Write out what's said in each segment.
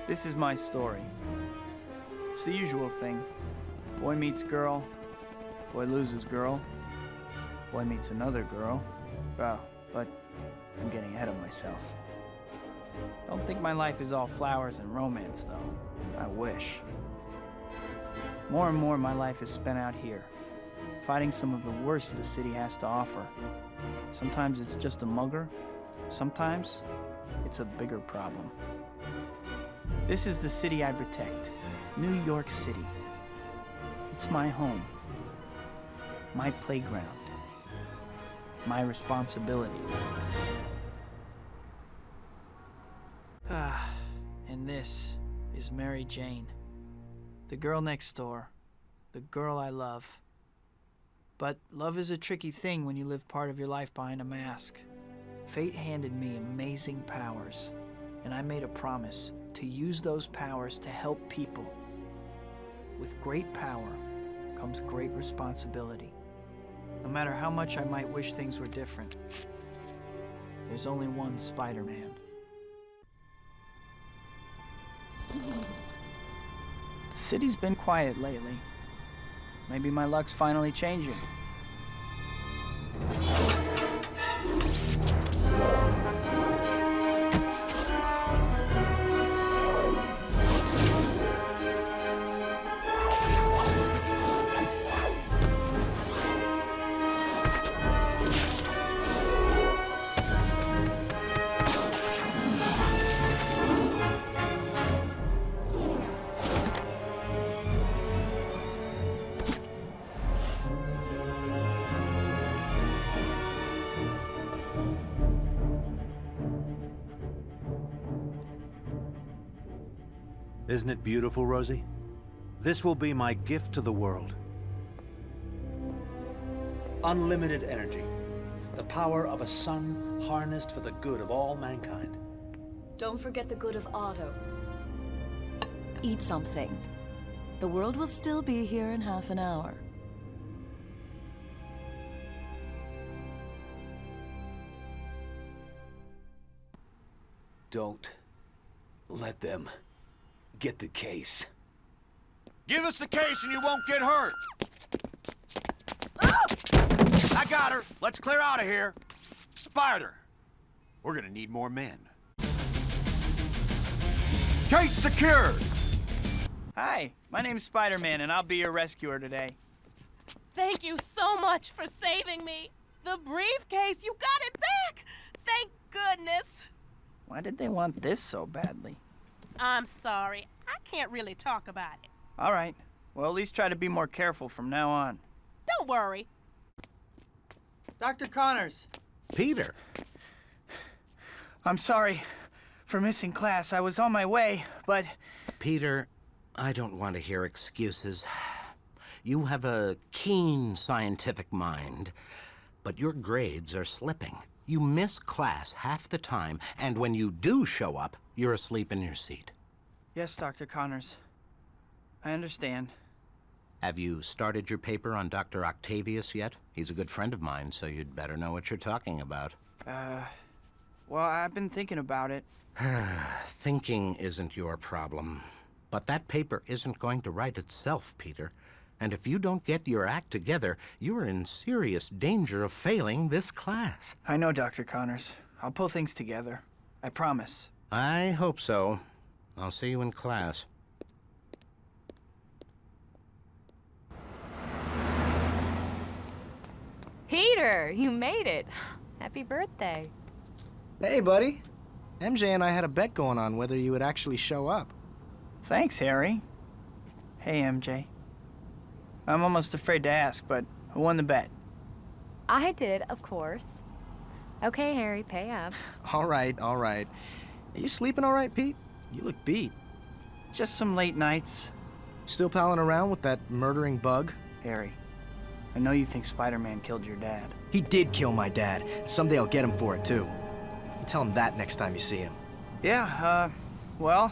This is my story. It's the usual thing. Boy meets girl, boy loses girl, boy meets another girl. Oh, but I'm getting ahead of myself. Don't think my life is all flowers and romance, though. I wish. More and more, my life is spent out here, fighting some of the worst the city has to offer. Sometimes it's just a mugger. Sometimes it's a bigger problem. This is the city I protect, New York City. It's my home, my playground, my responsibility. And this is Mary Jane, the girl next door, the girl I love. But love is a tricky thing when you live part of your life behind a mask. Fate handed me amazing powers, and I made a promise to use those powers to help people. With great power comes great responsibility. No matter how much I might wish things were different, there's only one Spider-Man. The city's been quiet lately. Maybe my luck's finally changing. Isn't it beautiful, Rosie? This will be my gift to the world. Unlimited energy. The power of a sun harnessed for the good of all mankind. Don't forget the good of Otto. Eat something. The world will still be here in half an hour. Don't let them get the case. Give us the case and you won't get hurt. I got her. Let's clear out of here. Spider, we're gonna need more men. Case secured. Hi, my name's Spider-Man, and I'll be your rescuer today. Thank you so much for saving me. The briefcase, you got it back. Thank goodness. Why did they want this so badly? I'm sorry. I can't really talk about it. All right. Well, at least try to be more careful from now on. Don't worry. Dr. Connors. Peter! I'm sorry for missing class. I was on my way, but... Peter, I don't want to hear excuses. You have a keen scientific mind, but your grades are slipping. You miss class half the time, and when you do show up, you're asleep in your seat. Yes, Dr. Connors. I understand. Have you started your paper on Dr. Octavius yet? He's a good friend of mine, so you'd better know what you're talking about. Well, I've been thinking about it. Thinking isn't your problem. But that paper isn't going to write itself, Peter. And if you don't get your act together, you're in serious danger of failing this class. I know, Dr. Connors. I'll pull things together. I promise. I hope so. I'll see you in class. Peter, you made it. Happy birthday. Hey, buddy. MJ and I had a bet going on whether you would actually show up. Thanks, Harry. Hey, MJ. I'm almost afraid to ask, but who won the bet? I did, of course. Okay, Harry, pay up. All right, all right. Are you sleeping all right, Pete? You look beat. Just some late nights. Still palling around with that murdering bug? Harry, I know you think Spider-Man killed your dad. He did kill my dad. Someday I'll get him for it, too. You tell him that next time you see him. Yeah, well...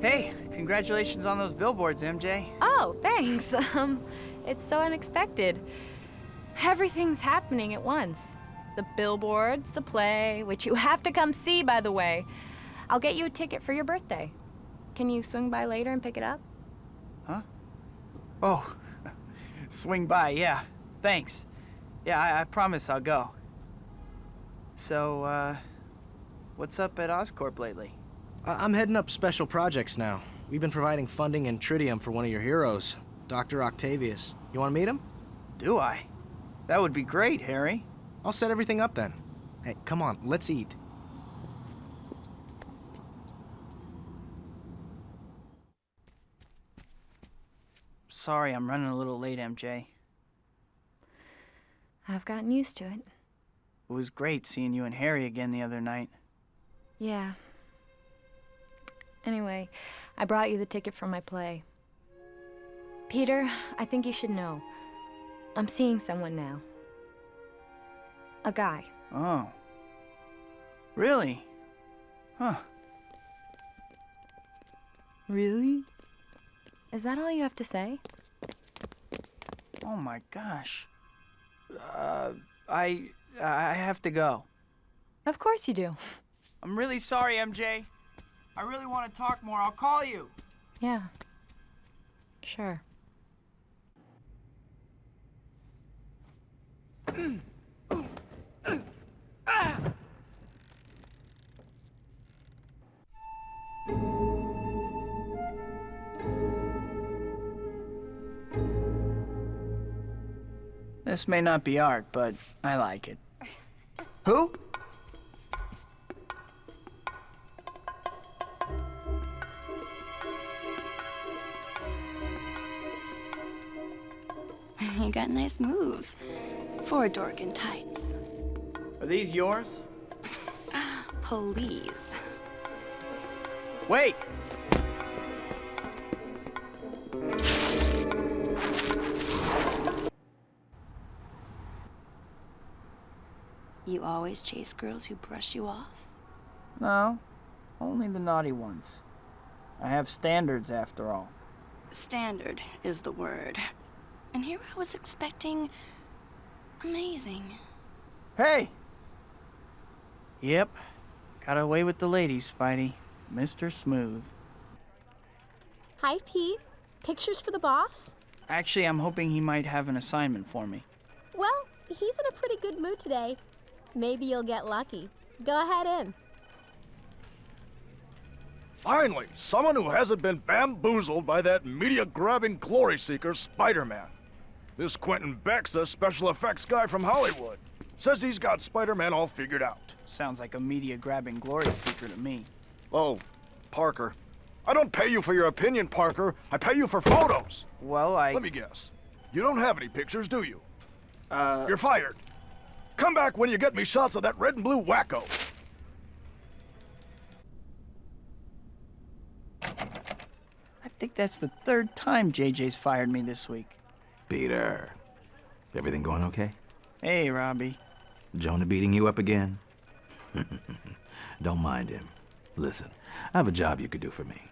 Hey, congratulations on those billboards, MJ. Oh, thanks. It's so unexpected. Everything's happening at once. The billboards, the play, which you have to come see, by the way. I'll get you a ticket for your birthday. Can you swing by later and pick it up? Huh? Oh, swing by, yeah. Thanks. Yeah, I promise I'll go. So, what's up at Oscorp lately? I'm heading up special projects now. We've been providing funding and tritium for one of your heroes, Dr. Octavius. You want to meet him? Do I? That would be great, Harry. I'll set everything up then. Hey, come on, let's eat. Sorry, I'm running a little late, MJ. I've gotten used to it. It was great seeing you and Harry again the other night. Yeah. Anyway, I brought you the ticket for my play. Peter, I think you should know. I'm seeing someone now. A guy. Oh. Really? Huh. Really? Is that all you have to say? Oh my gosh. I have to go. Of course you do. I'm really sorry, MJ. I really want to talk more. I'll call you. Yeah. Sure. This may not be art, but I like it. Who? You got nice moves for a dork in tights. Are these yours? Police. Wait! You always chase girls who brush you off? No, only the naughty ones. I have standards, after all. Standard is the word. And here I was expecting amazing. Hey! Yep, got away with the ladies, Spidey. Mr. Smooth. Hi, Pete. Pictures for the boss? Actually, I'm hoping he might have an assignment for me. Well, he's in a pretty good mood today. Maybe you'll get lucky. Go ahead in. Finally, someone who hasn't been bamboozled by that media-grabbing glory seeker, Spider-Man. This Quentin Beck's a special effects guy from Hollywood. Says he's got Spider-Man all figured out. Sounds like a media-grabbing glory seeker to me. Oh, Parker. I don't pay you for your opinion, Parker. I pay you for photos. Well, Let me guess. You don't have any pictures, do you? You're fired. Come back when you get me shots of that red and blue wacko. I think that's the third time JJ's fired me this week. Peter, everything going okay? Hey, Robbie. Jonah beating you up again? Don't mind him. Listen, I have a job you could do for me.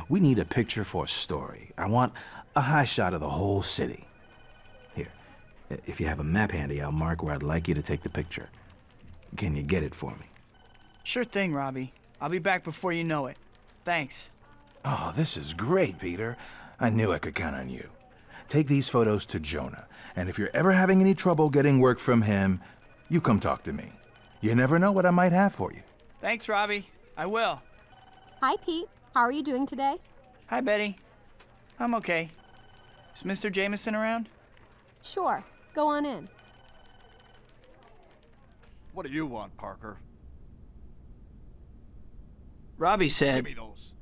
We need a picture for a story. I want a high shot of the whole city. Here, if you have a map handy, I'll mark where I'd like you to take the picture. Can you get it for me? Sure thing, Robbie. I'll be back before you know it. Thanks. Oh, this is great, Peter. I knew I could count on you. Take these photos to Jonah, and if you're ever having any trouble getting work from him, you come talk to me. You never know what I might have for you. Thanks, Robbie. I will. Hi, Pete. How are you doing today? Hi, Betty. I'm okay. Is Mr. Jameson around? Sure. Go on in. What do you want, Parker? Robbie said... Give me those.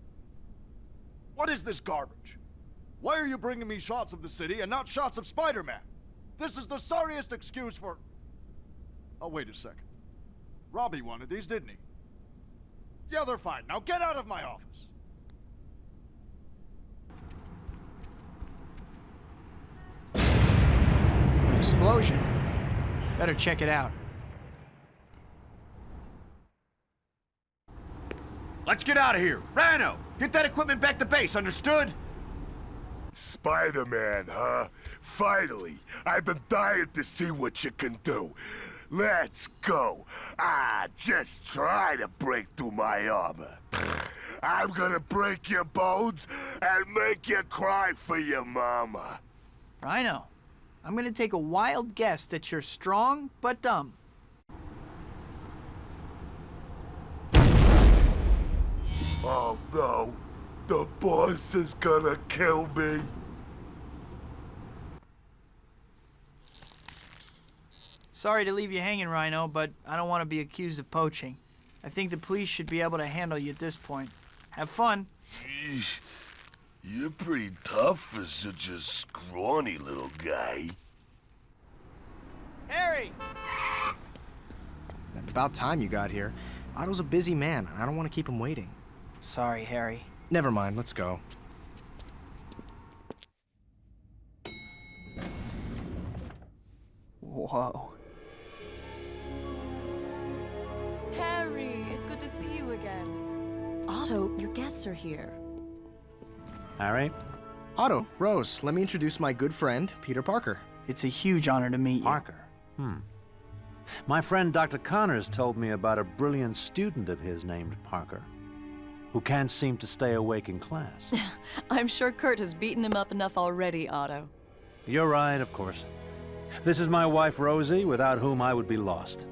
What is this garbage? Why are you bringing me shots of the city and not shots of Spider-Man? This is the sorriest excuse for... Oh, wait a second. Robbie wanted these, didn't he? Yeah, they're fine. Now get out of my office. Explosion. Better check it out. Let's get out of here. Rhino, get that equipment back to base, understood? Spider-Man, huh? Finally. I've been dying to see what you can do. Let's go. Just try to break through my armor. I'm gonna break your bones and make you cry for your mama. Rhino, I'm gonna take a wild guess that you're strong but dumb. Oh no, the boss is gonna kill me. Sorry to leave you hanging, Rhino, but I don't want to be accused of poaching. I think the police should be able to handle you at this point. Have fun. Eesh, you're pretty tough for such a scrawny little guy. Harry! About time you got here. Otto's a busy man. I don't want to keep him waiting. Sorry, Harry. Never mind, let's go. Whoa. Harry, it's good to see you again. Otto, your guests are here. Harry? Otto, Rose, let me introduce my good friend, Peter Parker. It's a huge honor to meet you. Parker? My friend Dr. Connors told me about a brilliant student of his named Parker, who can't seem to stay awake in class. I'm sure Kurt has beaten him up enough already, Otto. You're right, of course. This is my wife, Rosie, without whom I would be lost.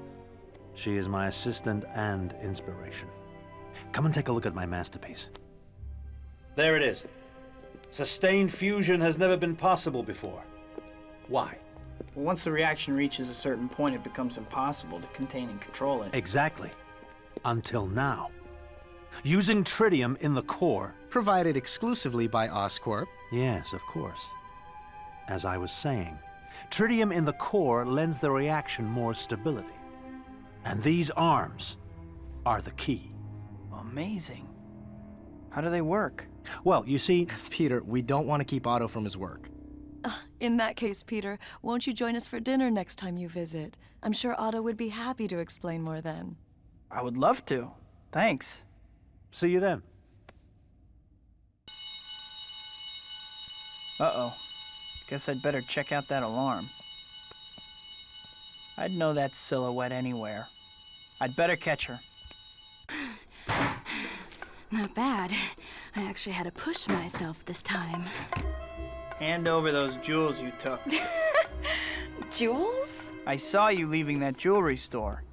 She is my assistant and inspiration. Come and take a look at my masterpiece. There it is. Sustained fusion has never been possible before. Why? Well, once the reaction reaches a certain point, it becomes impossible to contain and control it. Exactly. Until now. Using tritium in the core. Provided exclusively by Oscorp. Yes, of course. As I was saying, tritium in the core lends the reaction more stability. And these arms are the key. Amazing. How do they work? Well, you see... Peter, we don't want to keep Otto from his work. In that case, Peter, won't you join us for dinner next time you visit? I'm sure Otto would be happy to explain more then. I would love to. Thanks. See you then. Uh-oh. Guess I'd better check out that alarm. I'd know that silhouette anywhere. I'd better catch her. Not bad. I actually had to push myself this time. Hand over those jewels you took. Jewels? I saw you leaving that jewelry store.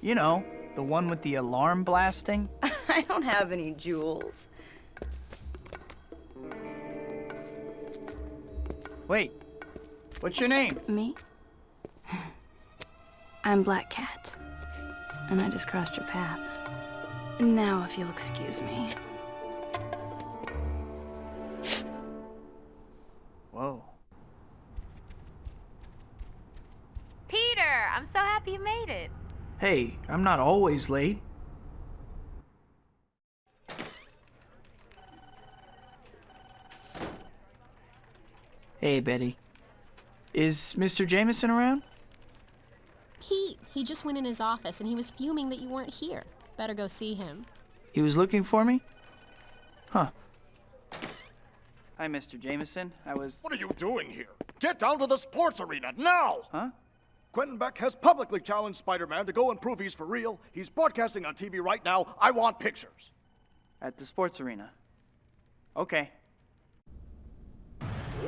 You know, the one with the alarm blasting. I don't have any jewels. Wait, what's your name? Me? I'm Black Cat. And I just crossed your path. Now, if you'll excuse me. Whoa. Peter, I'm so happy you made it. Hey, I'm not always late. Hey, Betty. Is Mr. Jameson around? He just went in his office and he was fuming that you weren't here. Better go see him. He was looking for me? Huh. Hi, Mr. Jameson. What are you doing here? Get down to the sports arena, now! Huh? Quentin Beck has publicly challenged Spider-Man to go and prove he's for real. He's broadcasting on TV right now. I want pictures. At the sports arena. Okay.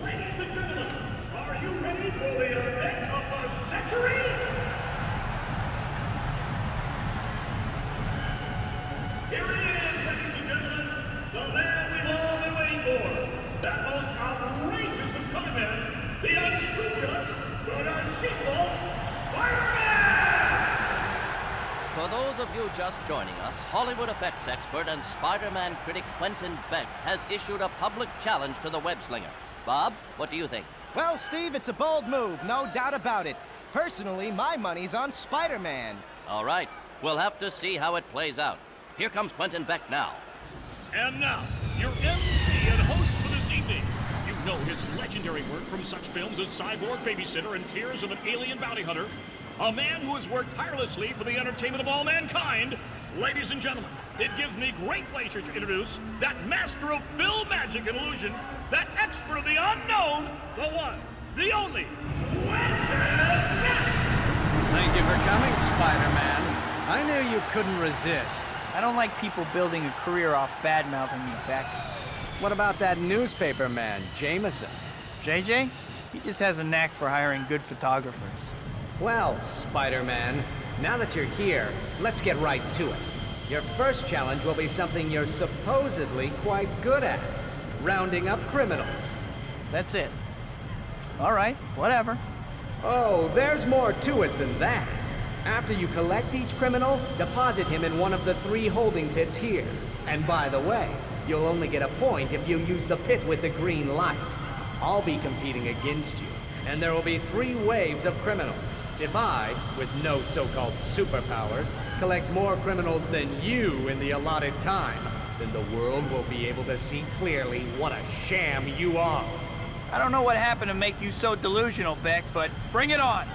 Ladies and gentlemen, are you ready for the event of the century? Here he is, ladies and gentlemen, the man we've all been waiting for. That most outrageous of conmen, the unscrupulous, good sequel, Spider-Man! For those of you just joining us, Hollywood effects expert and Spider-Man critic Quentin Beck has issued a public challenge to the web-slinger. Bob, what do you think? Well, Steve, it's a bold move, no doubt about it. Personally, my money's on Spider-Man. All right, we'll have to see how it plays out. Here comes Quentin Beck now. And now, your MC and host for this evening. You know his legendary work from such films as Cyborg Babysitter and Tears of an Alien Bounty Hunter. A man who has worked tirelessly for the entertainment of all mankind. Ladies and gentlemen, it gives me great pleasure to introduce that master of film magic and illusion, that expert of the unknown, the one, the only, Quentin Beck! Thank you for coming, Spider-Man. I knew you couldn't resist. I don't like people building a career off bad-mouthing me, Beck. What about that newspaper man, Jameson? JJ? He just has a knack for hiring good photographers. Well, Spider-Man, now that you're here, let's get right to it. Your first challenge will be something you're supposedly quite good at. Rounding up criminals. That's it. All right, whatever. Oh, there's more to it than that. After you collect each criminal, deposit him in one of the 3 holding pits here. And by the way, you'll only get a point if you use the pit with the green light. I'll be competing against you, and there will be 3 waves of criminals. If I, with no so-called superpowers, collect more criminals than you in the allotted time, then the world will be able to see clearly what a sham you are. I don't know what happened to make you so delusional, Beck, but bring it on.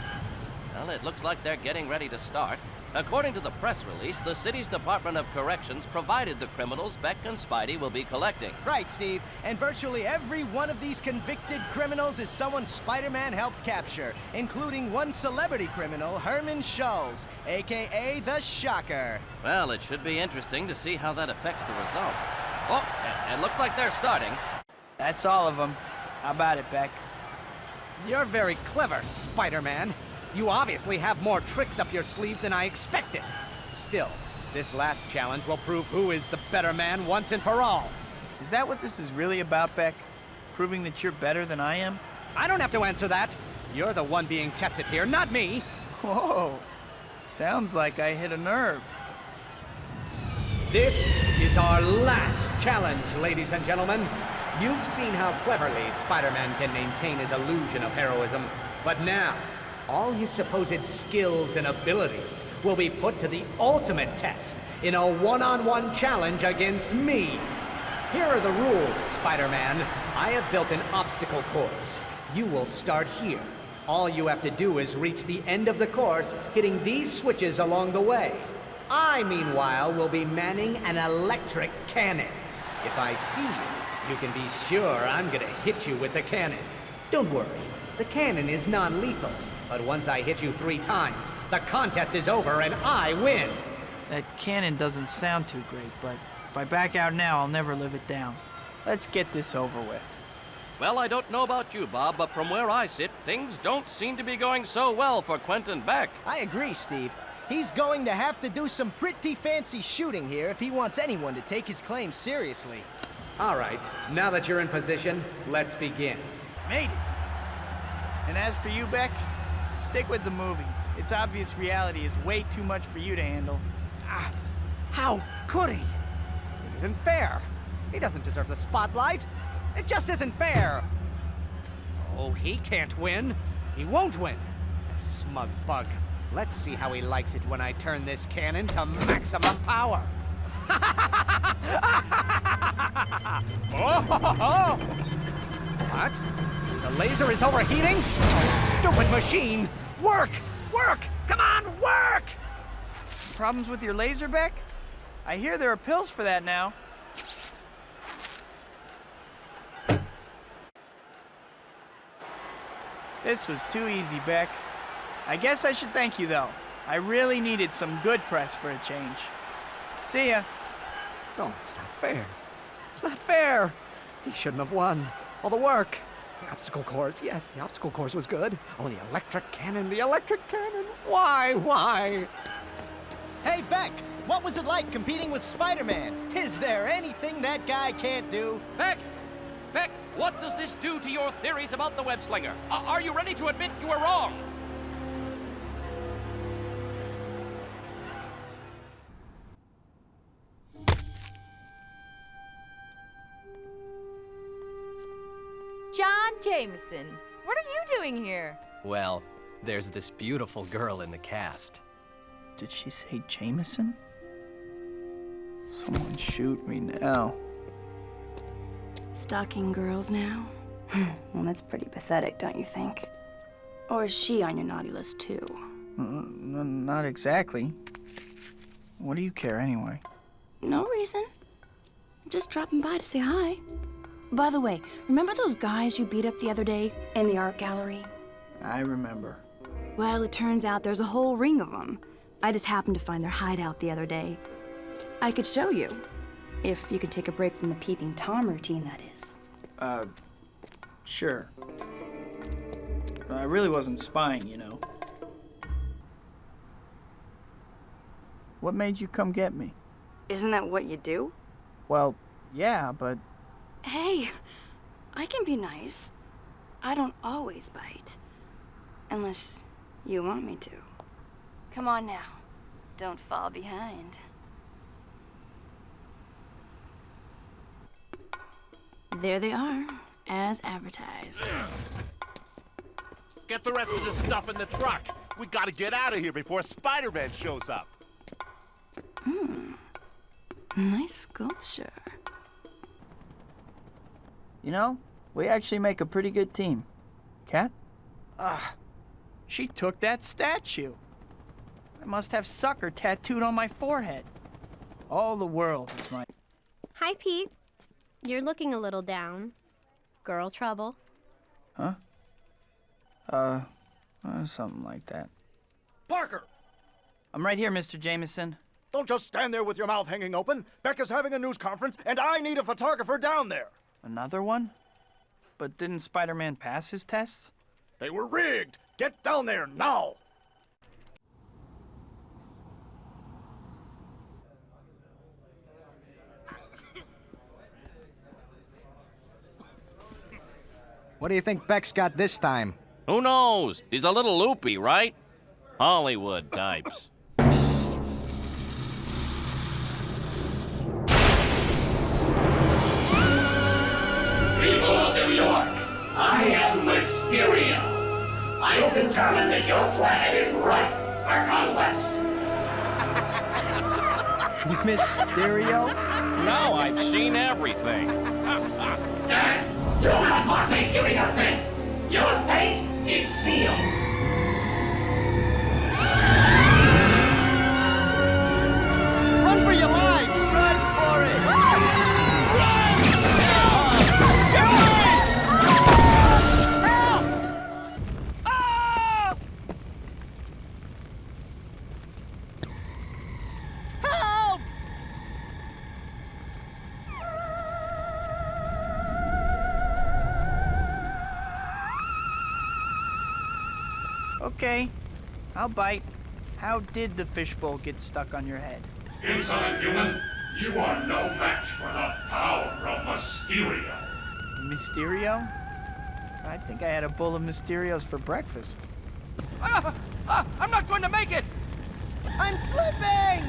Well, it looks like they're getting ready to start. According to the press release, the city's Department of Corrections provided the criminals Beck and Spidey will be collecting. Right, Steve. And virtually every one of these convicted criminals is someone Spider-Man helped capture, including one celebrity criminal, Herman Schulz, a.k.a. the Shocker. Well, it should be interesting to see how that affects the results. Oh, it looks like they're starting. That's all of them. How about it, Beck? You're very clever, Spider-Man. You obviously have more tricks up your sleeve than I expected. Still, this last challenge will prove who is the better man once and for all. Is that what this is really about, Beck? Proving that you're better than I am? I don't have to answer that. You're the one being tested here, not me. Whoa. Sounds like I hit a nerve. This is our last challenge, ladies and gentlemen. You've seen how cleverly Spider-Man can maintain his illusion of heroism, but now, all his supposed skills and abilities will be put to the ultimate test in a one-on-one challenge against me. Here are the rules, Spider-Man. I have built an obstacle course. You will start here. All you have to do is reach the end of the course, hitting these switches along the way. I, meanwhile, will be manning an electric cannon. If I see you, you can be sure I'm gonna hit you with the cannon. Don't worry, the cannon is non-lethal. But once I hit you 3 times, the contest is over and I win. That cannon doesn't sound too great, but if I back out now, I'll never live it down. Let's get this over with. Well, I don't know about you, Bob, but from where I sit, things don't seem to be going so well for Quentin Beck. I agree, Steve. He's going to have to do some pretty fancy shooting here if he wants anyone to take his claims seriously. All right, now that you're in position, let's begin. Made it. And as for you, Beck, stick with the movies. It's obvious reality is way too much for you to handle. How could he? It isn't fair. He doesn't deserve the spotlight. It just isn't fair. Oh, he can't win. He won't win. That smug bug. Let's see how he likes it when I turn this cannon to maximum power. Oh! What? The laser is overheating? Oh, stupid machine! Work! Work! Come on, work! Problems with your laser, Beck? I hear there are pills for that now. This was too easy, Beck. I guess I should thank you, though. I really needed some good press for a change. See ya. No, it's not fair. It's not fair. He shouldn't have won. All the work. The obstacle course, yes, the obstacle course was good. Oh, the electric cannon, the electric cannon. Why? Hey, Beck, what was it like competing with Spider-Man? Is there anything that guy can't do? Beck, what does this do to your theories about the web slinger? Are you ready to admit you were wrong? John Jameson, what are you doing here? Well, there's this beautiful girl in the cast. Did she say Jameson? Someone shoot me now. Stalking girls now? Well, that's pretty pathetic, don't you think? Or is she on your naughty list, too? Not exactly. What do you care anyway? No reason. Just dropping by to say hi. By the way, remember those guys you beat up the other day in the art gallery? I remember. Well, it turns out there's a whole ring of them. I just happened to find their hideout the other day. I could show you. If you could take a break from the peeping Tom routine, that is. Sure. I really wasn't spying, you know. What made you come get me? Isn't that what you do? Well, yeah, but... Hey, I can be nice. I don't always bite. Unless you want me to. Come on now. Don't fall behind. There they are, as advertised. Get the rest of the stuff in the truck. We gotta get out of here before Spider-Man shows up. Nice sculpture. You know, we actually make a pretty good team. Cat? She took that statue. I must have sucker tattooed on my forehead. All the world is my... Hi, Pete. You're looking a little down. Girl trouble? Huh? Something like that. Parker! I'm right here, Mr. Jameson. Don't just stand there with your mouth hanging open. Becca's having a news conference, and I need a photographer down there. Another one? But didn't Spider-Man pass his tests? They were rigged. Get down there now. What do you think Beck's got this time? Who knows? He's a little loopy, right? Hollywood types. People of New York, I am Mysterio. I have determined that your planet is ripe for conquest. Mysterio? Now I've seen everything. And do not mock me giving your fate. Your fate is sealed. Run for your lives! Run for it! Help! Okay, I'll bite. How did the fishbowl get stuck on your head? Insolent human, you are no match for the power of Mysterio. Mysterio? I think I had a bowl of Mysterios for breakfast. I'm not going to make it! I'm slipping!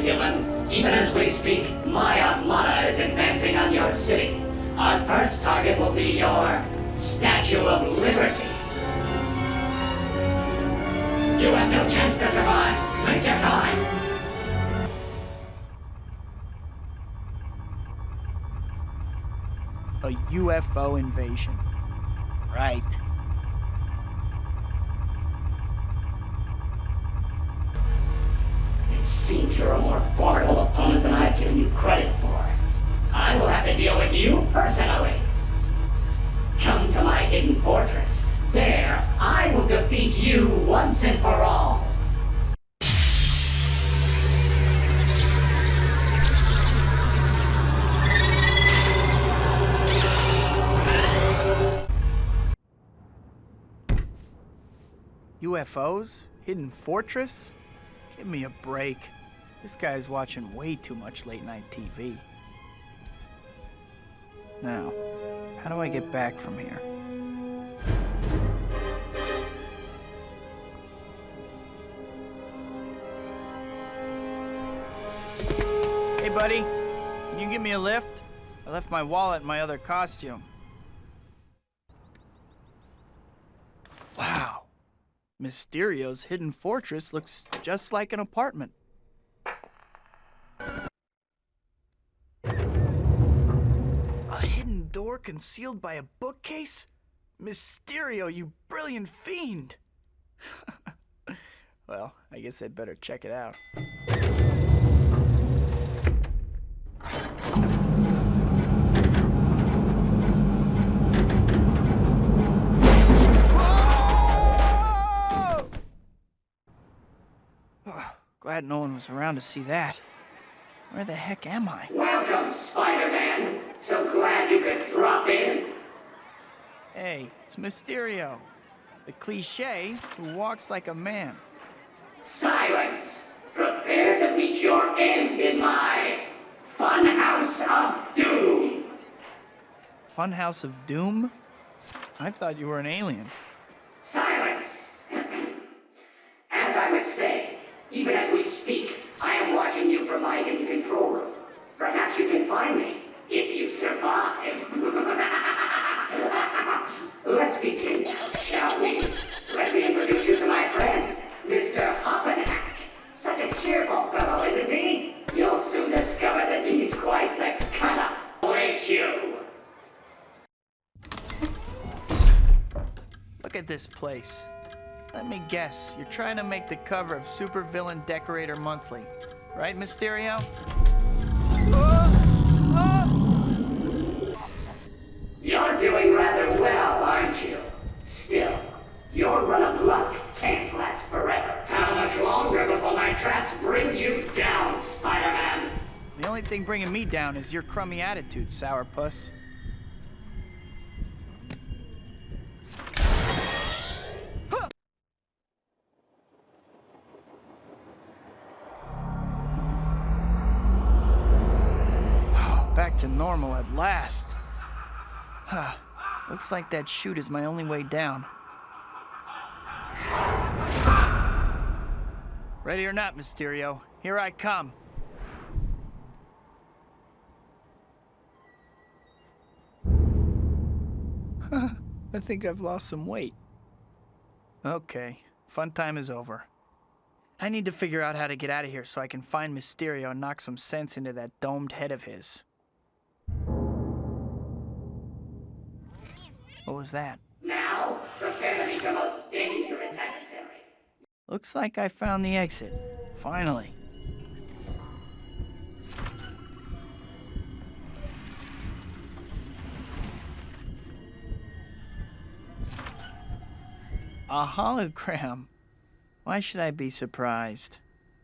Human, even as we speak, my armada is advancing on your city. Our first target will be your Statue of Liberty. You have no chance to survive. Make your time. A UFO invasion. Right. It seems you're a more formidable opponent than I've given you credit for. I will have to deal with you personally. Come to my hidden fortress. There, I will defeat you once and for all. UFOs? Hidden fortress? Give me a break. This guy's watching way too much late-night TV. Now, how do I get back from here? Hey, buddy. Can you give me a lift? I left my wallet in my other costume. Wow. Mysterio's hidden fortress looks just like an apartment. A hidden door concealed by a bookcase? Mysterio, you brilliant fiend! Well, I guess I'd better check it out. glad no one was around to see that. Where the heck am I? Welcome, Spider-Man. So glad you could drop in. Hey, it's Mysterio. The cliché who walks like a man. Silence! Prepare to meet your end in my Funhouse of Doom! Funhouse of Doom? I thought you were an alien. Silence! As I was saying, even as we speak, I am watching you from my hidden control room. Perhaps you can find me, if you survive. Let's begin, shall we? Let me introduce you to my friend, Mr. Hoppenhack. Such a cheerful fellow, isn't he? You'll soon discover that he's quite the cut-up. Wait you! Look at this place. Let me guess, you're trying to make the cover of Supervillain Decorator Monthly. Right, Mysterio? You're doing rather well, aren't you? Still, your run of luck can't last forever. How much longer before my traps bring you down, Spider-Man? The only thing bringing me down is your crummy attitude, sourpuss. Back to normal at last. Looks like that chute is my only way down. Ready or not, Mysterio, here I come. I think I've lost some weight. Okay, fun time is over. I need to figure out how to get out of here so I can find Mysterio and knock some sense into that domed head of his. What was that? Now, prepare to meet the most dangerous adversary. Looks like I found the exit. Finally. A hologram. Why should I be surprised?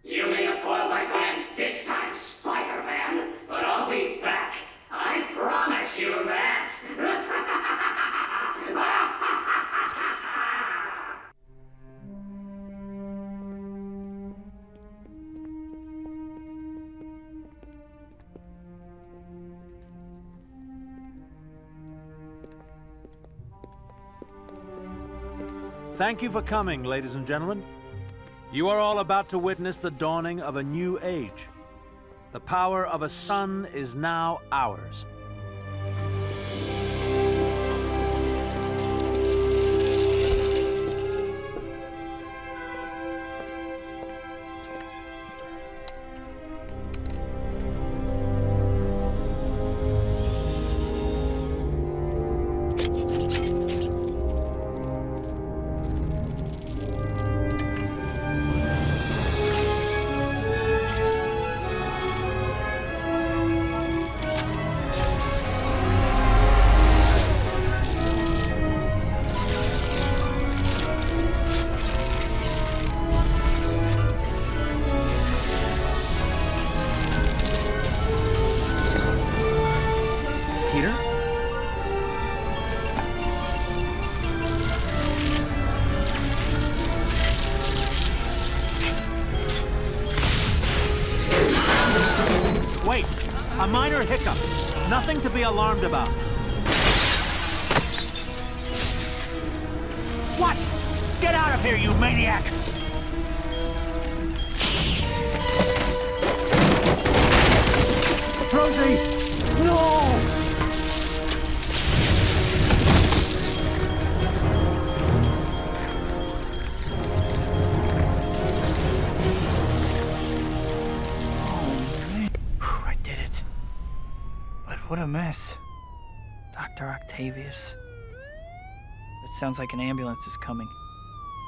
You may have foiled my plans this time, Spider-Man, but I'll be back. I promise you that. Thank you for coming, ladies and gentlemen. You are all about to witness the dawning of a new age. The power of a son is now ours. Wait, a minor hiccup. Nothing to be alarmed about. What? Get out of here, you maniac! Rosie! No! What a mess. Dr. Octavius. It sounds like an ambulance is coming.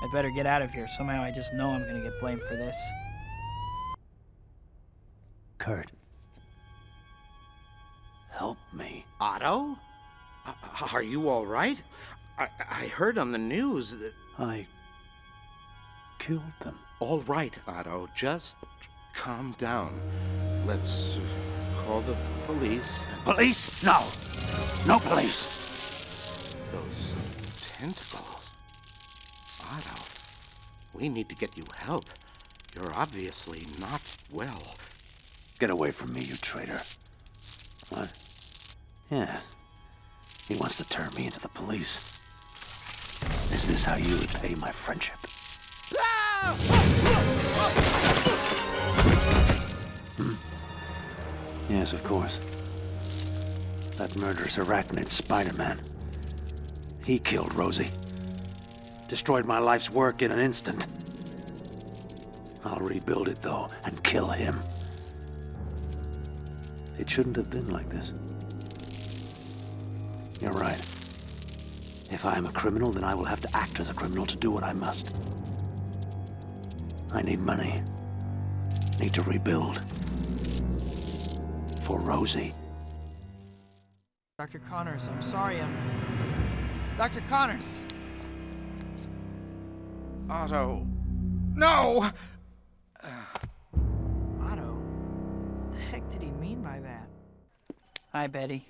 I'd better get out of here. Somehow I just know I'm gonna get blamed for this. Kurt. Help me. Otto? Are you all right? I heard on the news that... I killed them. All right, Otto, just calm down. Let's call the police. Police? No! No police! Those tentacles. Otto, we need to get you help. You're obviously not well. Get away from me, you traitor. What? Yeah. He wants to turn me into the police. Is this how you repay my friendship? Yes, of course. That murderous arachnid Spider-Man. He killed Rosie. Destroyed my life's work in an instant. I'll rebuild it, though, and kill him. It shouldn't have been like this. You're right. If I am a criminal, then I will have to act as a criminal to do what I must. I need money. Need to rebuild. For Rosie. Dr. Connors, I'm sorry, Dr. Connors! Otto. No! Otto? What the heck did he mean by that? Hi, Betty.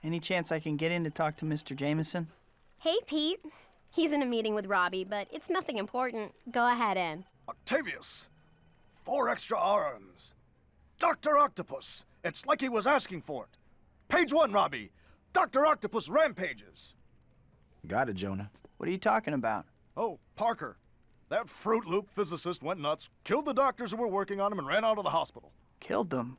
Any chance I can get in to talk to Mr. Jameson? Hey, Pete. He's in a meeting with Robbie, but it's nothing important. Go ahead in. Octavius! 4 extra arms. Dr. Octopus! It's like he was asking for it. Page 1, Robbie. Dr. Octopus rampages. Got it, Jonah. What are you talking about? Oh, Parker. That Fruit Loop physicist went nuts, killed the doctors who were working on him, and ran out of the hospital. Killed them?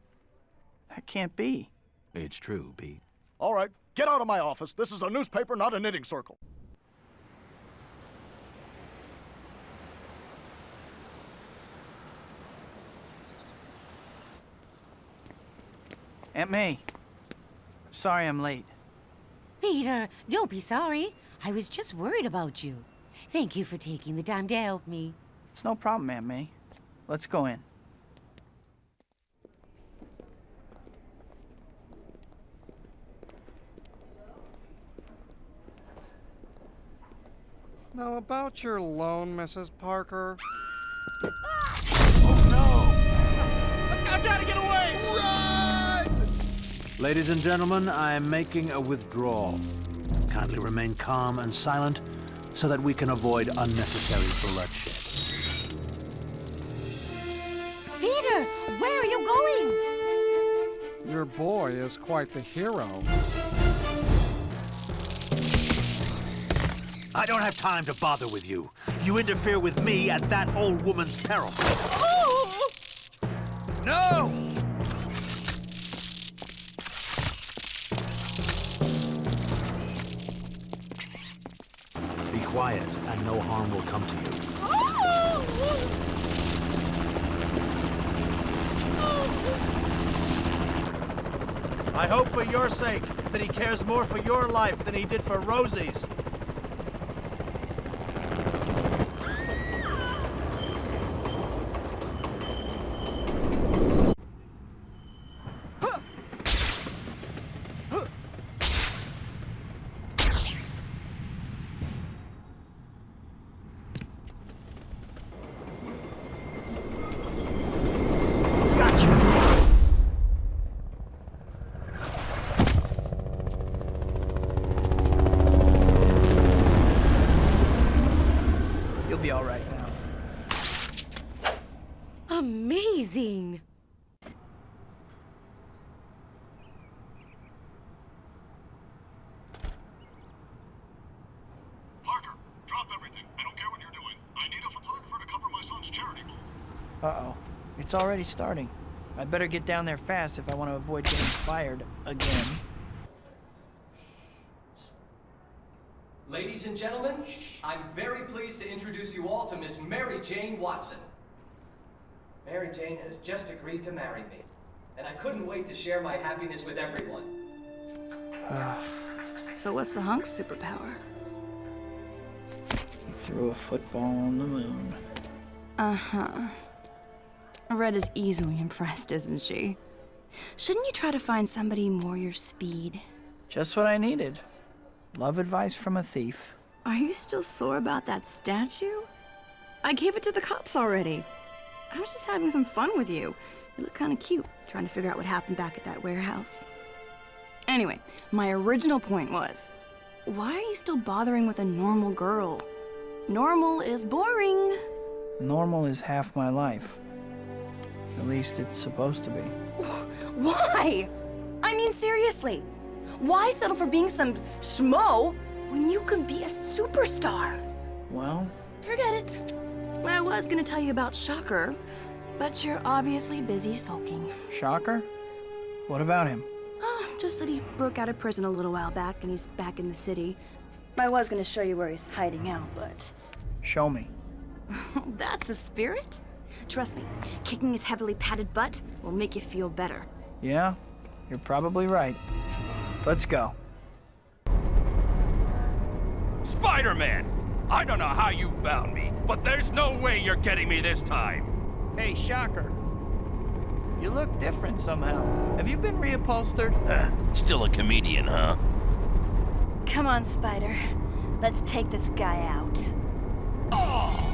That can't be. It's true, Pete. All right, get out of my office. This is a newspaper, not a knitting circle. Aunt May. Sorry I'm late. Peter, don't be sorry. I was just worried about you. Thank you for taking the time to help me. It's no problem, Aunt May. Let's go in. Now, about your loan, Mrs. Parker. Oh, no! I gotta get away! Run! Ladies and gentlemen, I am making a withdrawal. Kindly remain calm and silent so that we can avoid unnecessary bloodshed. Peter, where are you going? Your boy is quite the hero. I don't have time to bother with you. You interfere with me at that old woman's peril. Oh! No! Be quiet, and no harm will come to you. I hope for your sake that he cares more for your life than he did for Rosie's. Be all right now. Amazing! Parker, drop everything. I don't care what you're doing. I need a photographer to cover my son's charity ball. Uh-oh. It's already starting. I better get down there fast if I want to avoid getting fired again. Ladies and gentlemen, I'm very pleased to introduce you all to Miss Mary Jane Watson. Mary Jane has just agreed to marry me, and I couldn't wait to share my happiness with everyone. So what's the hunk's superpower? He threw a football on the moon. Uh-huh. Red is easily impressed, isn't she? Shouldn't you try to find somebody more your speed? Just what I needed. Love advice from a thief. Are you still sore about that statue? I gave it to the cops already. I was just having some fun with you. You look kind of cute, trying to figure out what happened back at that warehouse. Anyway, my original point was, why are you still bothering with a normal girl? Normal is boring. Normal is half my life. At least it's supposed to be. Why? I mean, seriously. Why settle for being some schmo when you can be a superstar? Well, forget it. I was gonna tell you about Shocker, but you're obviously busy sulking. Shocker? What about him? Oh, just that he broke out of prison a little while back and he's back in the city. I was gonna show you where he's hiding out, but... Show me. That's the spirit? Trust me, kicking his heavily padded butt will make you feel better. Yeah, you're probably right. Let's go. Spider-Man! I don't know how you found me, but there's no way you're getting me this time. Hey, Shocker. You look different somehow. Have you been reupholstered? Still a comedian, huh? Come on, Spider. Let's take this guy out. Oh!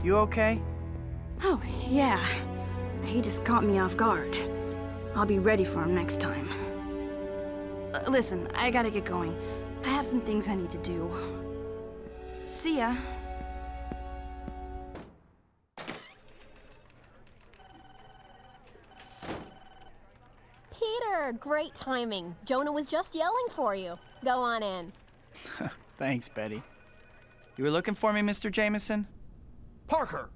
You okay? Oh, yeah. He just caught me off guard. I'll be ready for him next time. Listen, I gotta get going. I have some things I need to do. See ya. Peter, great timing. Jonah was just yelling for you. Go on in. Thanks, Betty. You were looking for me, Mr. Jameson? Parker!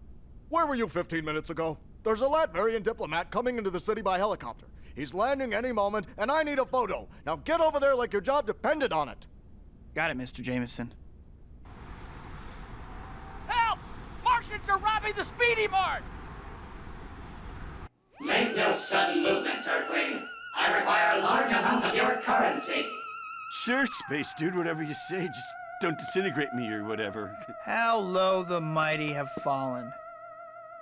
Where were you 15 minutes ago? There's a Latvian diplomat coming into the city by helicopter. He's landing any moment, and I need a photo. Now get over there like your job depended on it. Got it, Mr. Jameson. Help! Martians are robbing the Speedy Mart! Make no sudden movements, Earthling. I require large amounts of your currency. Sure, Space Dude, whatever you say. Just don't disintegrate me or whatever. How low the mighty have fallen.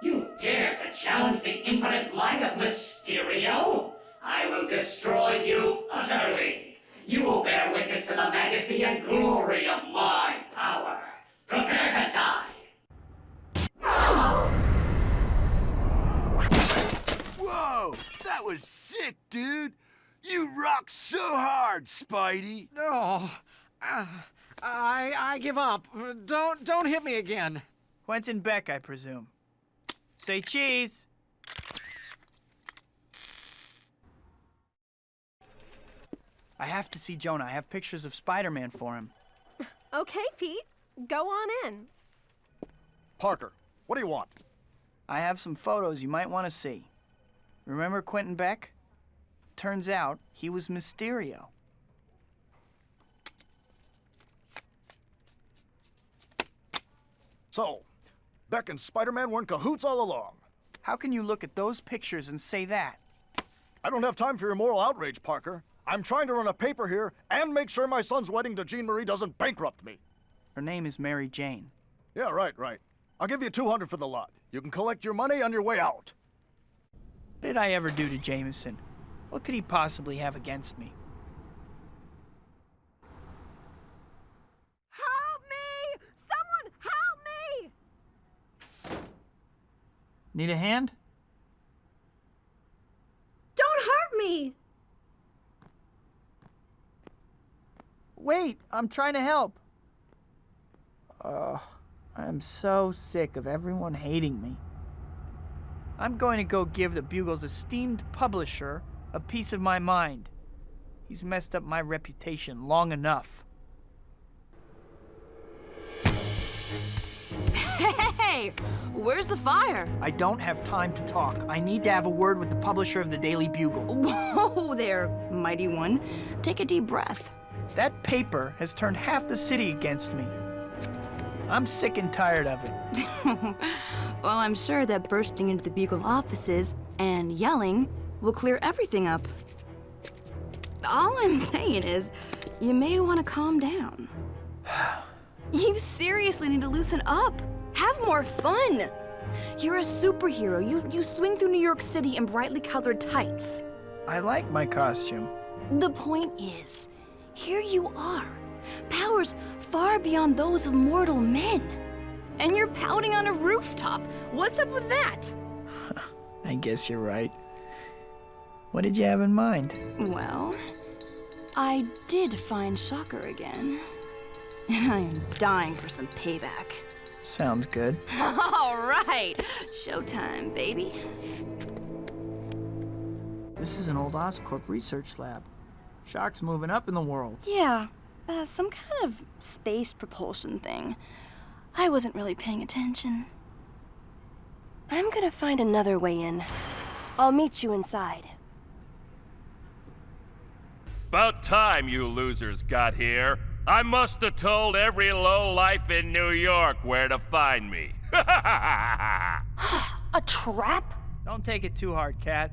You dare to challenge the infinite might of Mysterio? I will destroy you utterly. You will bear witness to the majesty and glory of my power. Prepare to die. Whoa! That was sick, dude! You rock so hard, Spidey! Oh, I give up. Don't hit me again. Quentin Beck, I presume. Say cheese! I have to see Jonah. I have pictures of Spider-Man for him. Okay, Pete. Go on in. Parker, what do you want? I have some photos you might want to see. Remember Quentin Beck? Turns out he was Mysterio. So, Beck and Spider-Man were in cahoots all along. How can you look at those pictures and say that? I don't have time for your moral outrage, Parker. I'm trying to run a paper here and make sure my son's wedding to Jean Marie doesn't bankrupt me. Her name is Mary Jane. Yeah, right. I'll give you $200 for the lot. You can collect your money on your way out. What did I ever do to Jameson? What could he possibly have against me? Help me! Someone help me! Need a hand? Don't hurt me! Wait, I'm trying to help. I'm so sick of everyone hating me. I'm going to go give the Bugle's esteemed publisher a piece of my mind. He's messed up my reputation long enough. Hey, where's the fire? I don't have time to talk. I need to have a word with the publisher of the Daily Bugle. Whoa there, mighty one. Take a deep breath. That paper has turned half the city against me. I'm sick and tired of it. Well, I'm sure that bursting into the Bugle offices and yelling will clear everything up. All I'm saying is, you may want to calm down. You seriously need to loosen up. Have more fun. You're a superhero. You swing through New York City in brightly colored tights. I like my costume. The point is, here you are. Powers far beyond those of mortal men. And you're pouting on a rooftop. What's up with that? I guess you're right. What did you have in mind? Well, I did find Shocker again. And I am dying for some payback. Sounds good. All right. Showtime, baby. This is an old Oscorp research lab. Shock's moving up in the world. Yeah, some kind of space propulsion thing. I wasn't really paying attention. I'm gonna find another way in. I'll meet you inside. About time you losers got here. I must have told every lowlife in New York where to find me. A trap? Don't take it too hard, Cat.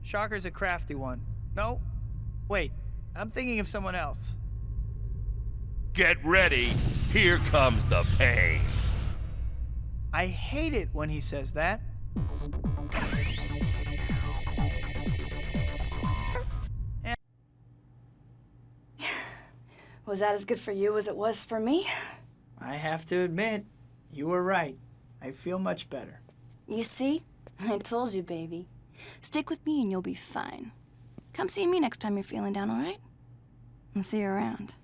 Shocker's a crafty one. No? Wait, I'm thinking of someone else. Get ready. Here comes the pain. I hate it when he says that. Was that as good for you as it was for me? I have to admit, you were right. I feel much better. You see? I told you, baby. Stick with me and you'll be fine. Come see me next time you're feeling down, all right? I'll see you around.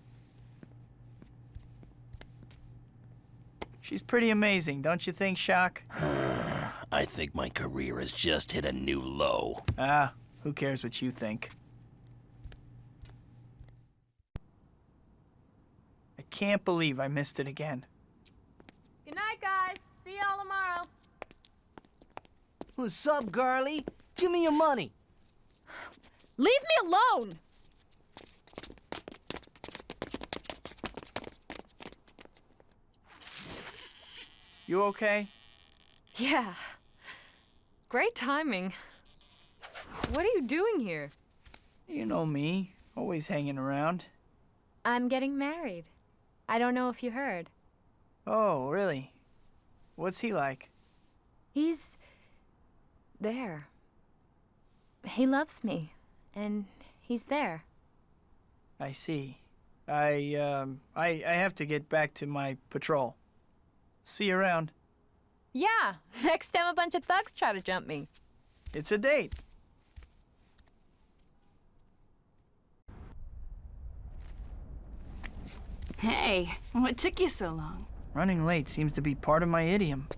She's pretty amazing, don't you think, Shock? I think my career has just hit a new low. Ah, who cares what you think? I can't believe I missed it again. Good night, guys. See y'all tomorrow. What's up, girlie? Give me your money. Leave me alone! You okay? Yeah. Great timing. What are you doing here? You know me, always hanging around. I'm getting married. I don't know if you heard. Oh, really? What's he like? He's there. He loves me, and he's there. I see. I have to get back to my patrol. See you around. Yeah, next time a bunch of thugs try to jump me. It's a date. Hey, what took you so long? Running late seems to be part of my idiom.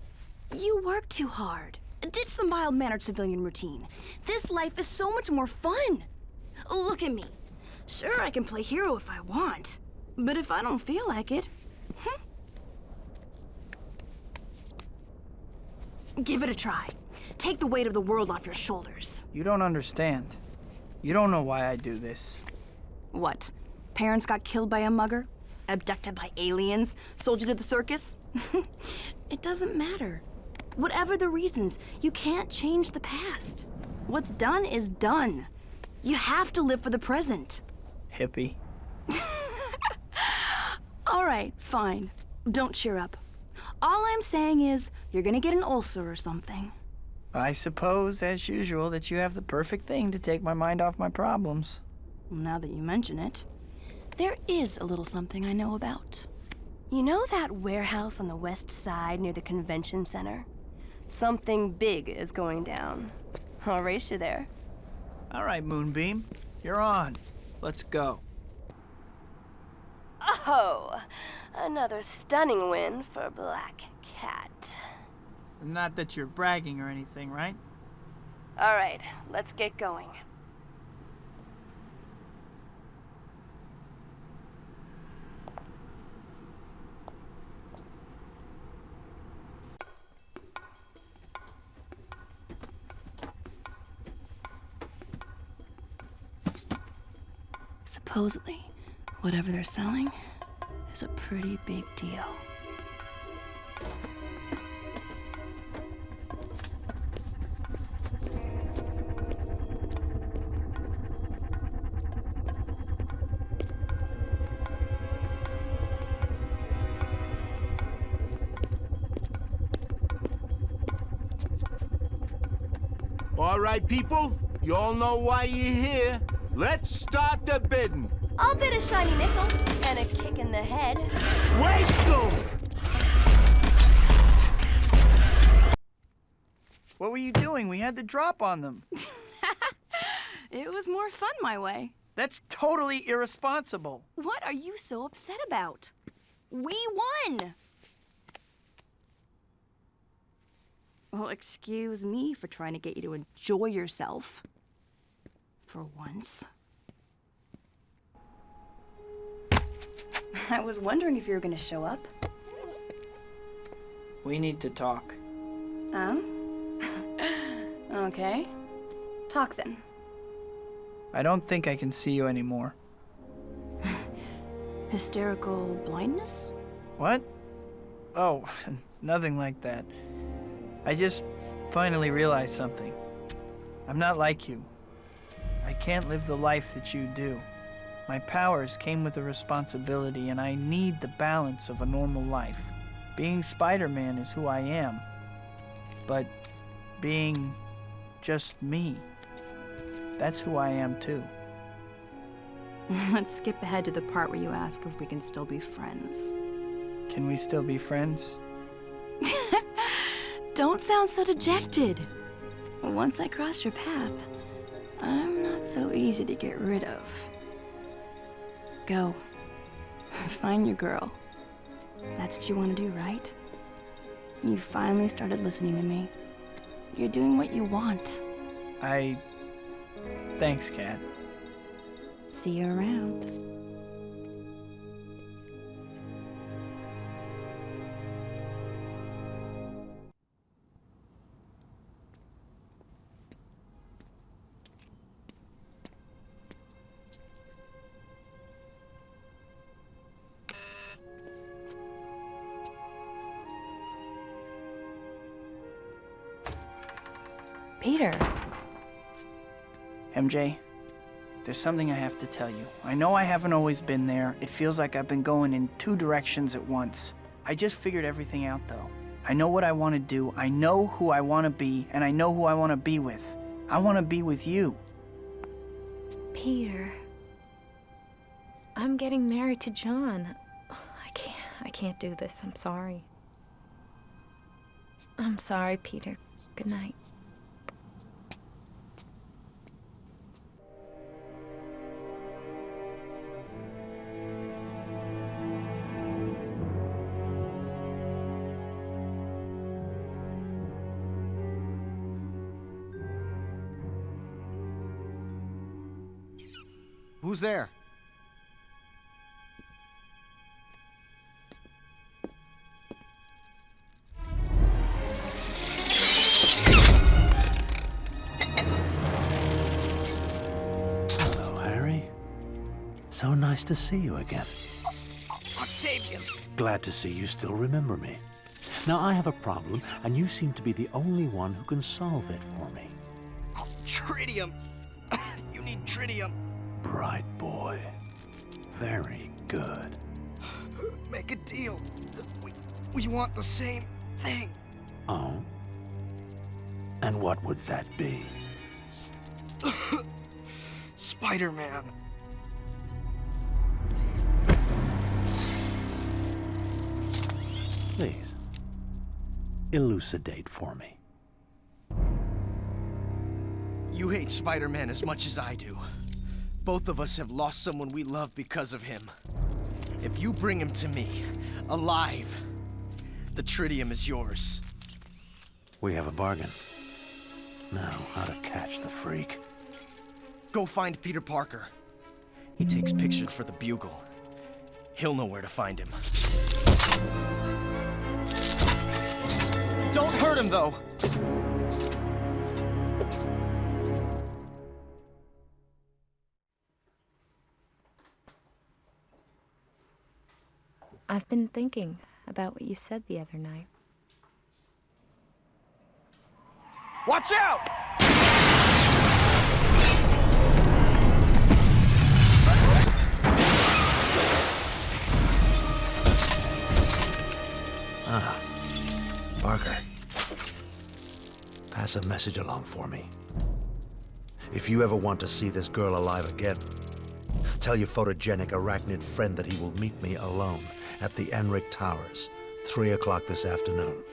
You work too hard. Ditch the mild-mannered civilian routine. This life is so much more fun. Look at me. Sure, I can play hero if I want. But if I don't feel like it, give it a try. Take the weight of the world off your shoulders. You don't understand. You don't know why I do this. What? Parents got killed by a mugger? Abducted by aliens? Sold you to the circus? It doesn't matter. Whatever the reasons, you can't change the past. What's done is done. You have to live for the present. Hippie. All right, fine. Don't cheer up. All I'm saying is, you're gonna get an ulcer or something. I suppose, as usual, that you have the perfect thing to take my mind off my problems. Now that you mention it, there is a little something I know about. You know that warehouse on the west side near the convention center? Something big is going down. I'll race you there. All right, Moonbeam. You're on. Let's go. Oh, another stunning win for Black Cat. Not that you're bragging or anything, right? All right, let's get going. Supposedly, whatever they're selling is a pretty big deal. All right, people, you all know why you're here. Let's start the bidding. I'll bid a shiny nickel and a kick in the head. Waste them! What were you doing? We had the drop on them. It was more fun my way. That's totally irresponsible. What are you so upset about? We won! Well, excuse me for trying to get you to enjoy yourself. For once. I was wondering if you were gonna show up. We need to talk. Okay. Talk then. I don't think I can see you anymore. Hysterical blindness? What? Oh, nothing like that. I just finally realized something. I'm not like you. I can't live the life that you do. My powers came with a responsibility, and I need the balance of a normal life. Being Spider-Man is who I am. But being just me, that's who I am too. Let's skip ahead to the part where you ask if we can still be friends. Can we still be friends? Don't sound so dejected. Once I cross your path, I'm not so easy to get rid of. Go. Find your girl. That's what you want to do, right? You finally started listening to me. You're doing what you want. Thanks, Kat. See you around. Peter. MJ, there's something I have to tell you. I know I haven't always been there. It feels like I've been going in two directions at once. I just figured everything out, though. I know what I want to do, I know who I want to be, and I know who I want to be with. I want to be with you. Peter. I'm getting married to John. I can't do this. I'm sorry. I'm sorry, Peter. Good night. Who's there? Hello, Harry. So nice to see you again. Octavius! Glad to see you still remember me. Now, I have a problem, and you seem to be the only one who can solve it for me. Oh, tritium! You need tritium. Bright boy. Very good. Make a deal. We want the same thing. Oh? And what would that be? Spider-Man. Please, elucidate for me. You hate Spider-Man as much as I do. Both of us have lost someone we love because of him. If you bring him to me, alive, the tritium is yours. We have a bargain. Now, how to catch the freak. Go find Peter Parker. He takes pictures for the Bugle. He'll know where to find him. Don't hurt him, though! I've been thinking about what you said the other night. Watch out! Parker. Pass a message along for me. If you ever want to see this girl alive again, tell your photogenic arachnid friend that he will meet me alone at the Enric Towers, 3 o'clock this afternoon.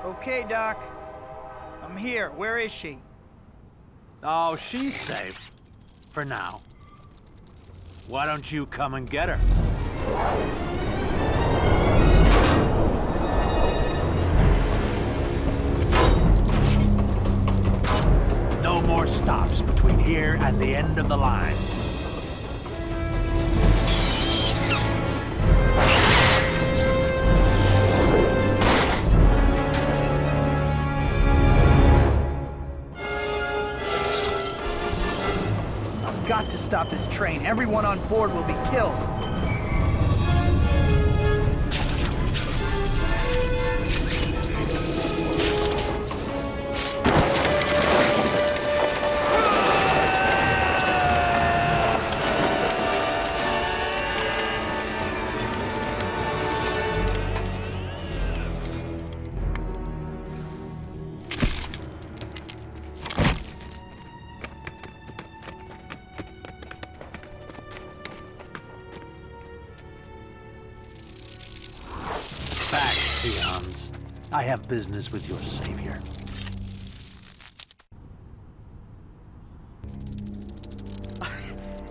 Okay, Doc. I'm here. Where is she? Oh, she's safe. For now. Why don't you come and get her? No more stops between here and the end of the line. I've got to stop this train. Everyone on board will be killed. Back, peons. I have business with your savior.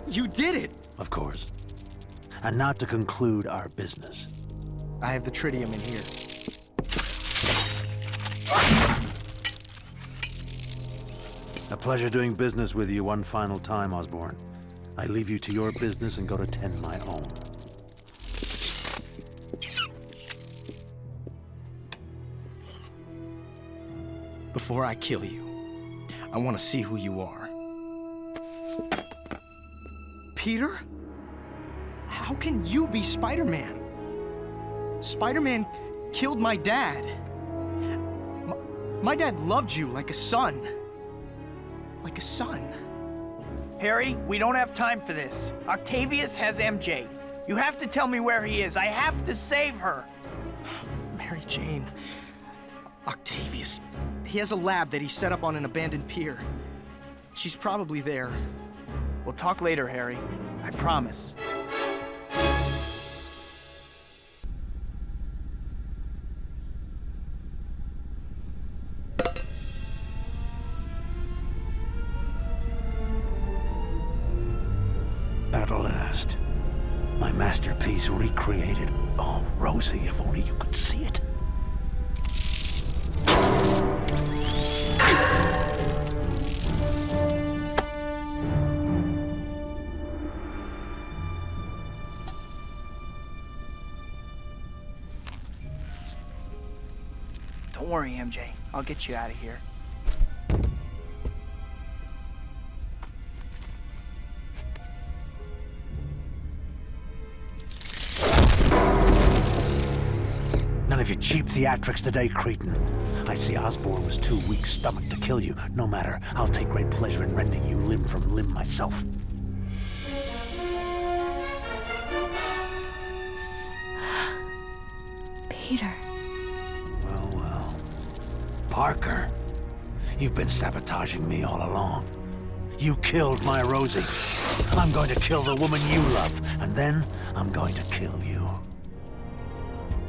You did it! Of course. And now to conclude our business. I have the tritium in here. A pleasure doing business with you one final time, Osborn. I leave you to your business and go to tend my own. Before I kill you, I want to see who you are. Peter? How can you be Spider-Man? Spider-Man killed my dad. My dad loved you like a son. Like a son. Harry, we don't have time for this. Octavius has MJ. You have to tell me where he is. I have to save her. Mary Jane. Octavius. He has a lab that he set up on an abandoned pier. She's probably there. We'll talk later, Harry. I promise. At last. My masterpiece recreated. Oh, Rosie, if only you could see it. Don't worry, MJ. I'll get you out of here. None of your cheap theatrics today, cretin. I see Osborn was too weak-stomached to kill you. No matter, I'll take great pleasure in rending you limb from limb myself. Peter. Well, well. Parker, you've been sabotaging me all along. You killed my Rosie. I'm going to kill the woman you love, and then I'm going to kill you.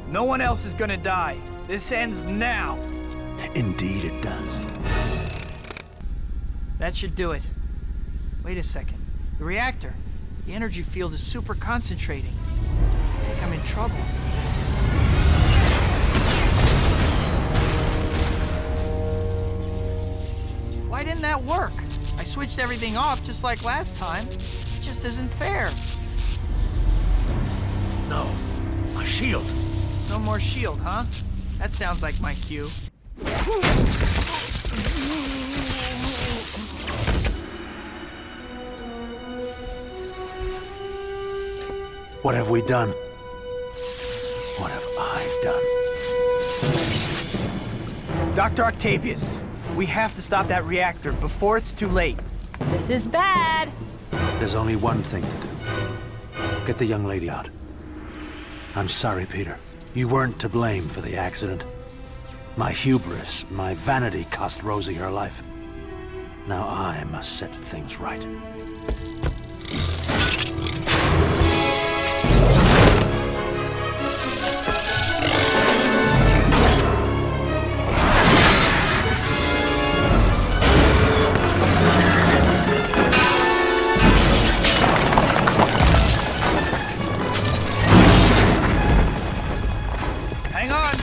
No one else is gonna die. This ends now. Indeed it does. That should do it. Wait a second. The reactor. The energy field is super concentrating. I think I'm in trouble. Why didn't that work? I switched everything off just like last time. It just isn't fair. No. My shield. No more shield, huh? That sounds like my cue. What have we done? What have I done? Dr. Octavius, we have to stop that reactor before it's too late. This is bad. There's only one thing to do. Get the young lady out. I'm sorry, Peter. You weren't to blame for the accident. My hubris, my vanity cost Rosie her life. Now I must set things right. Hang on.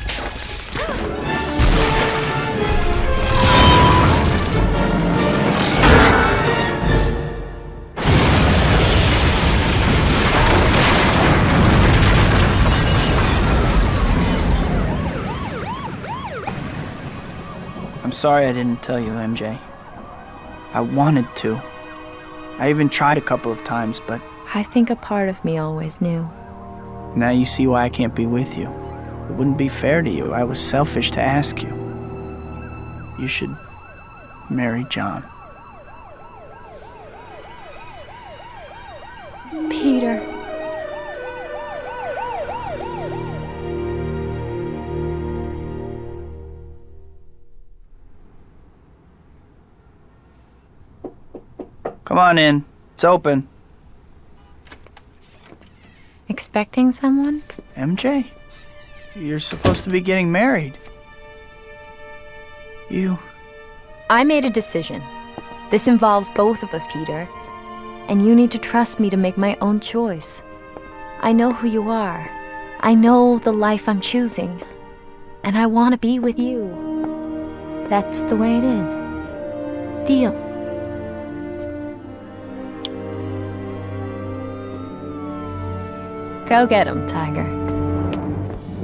I'm sorry I didn't tell you, MJ. I wanted to. I even tried a couple of times, but I think a part of me always knew. now you see why I can't be with you. It wouldn't be fair to you. I was selfish to ask you. You should marry John. Peter. Come on in. It's open. Expecting someone? MJ? You're supposed to be getting married. I made a decision. This involves both of us, Peter. And you need to trust me to make my own choice. I know who you are. I know the life I'm choosing. And I want to be with you. That's the way it is. Deal. Go get him, Tiger.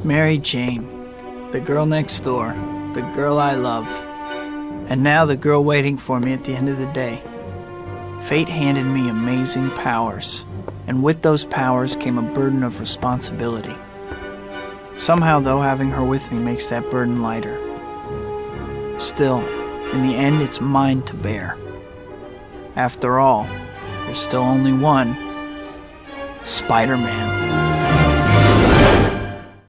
Mary Jane. The girl next door. The girl I love. And now the girl waiting for me at the end of the day. Fate handed me amazing powers. And with those powers came a burden of responsibility. Somehow, though, having her with me makes that burden lighter. Still, in the end, it's mine to bear. After all, there's still only one Spider-Man.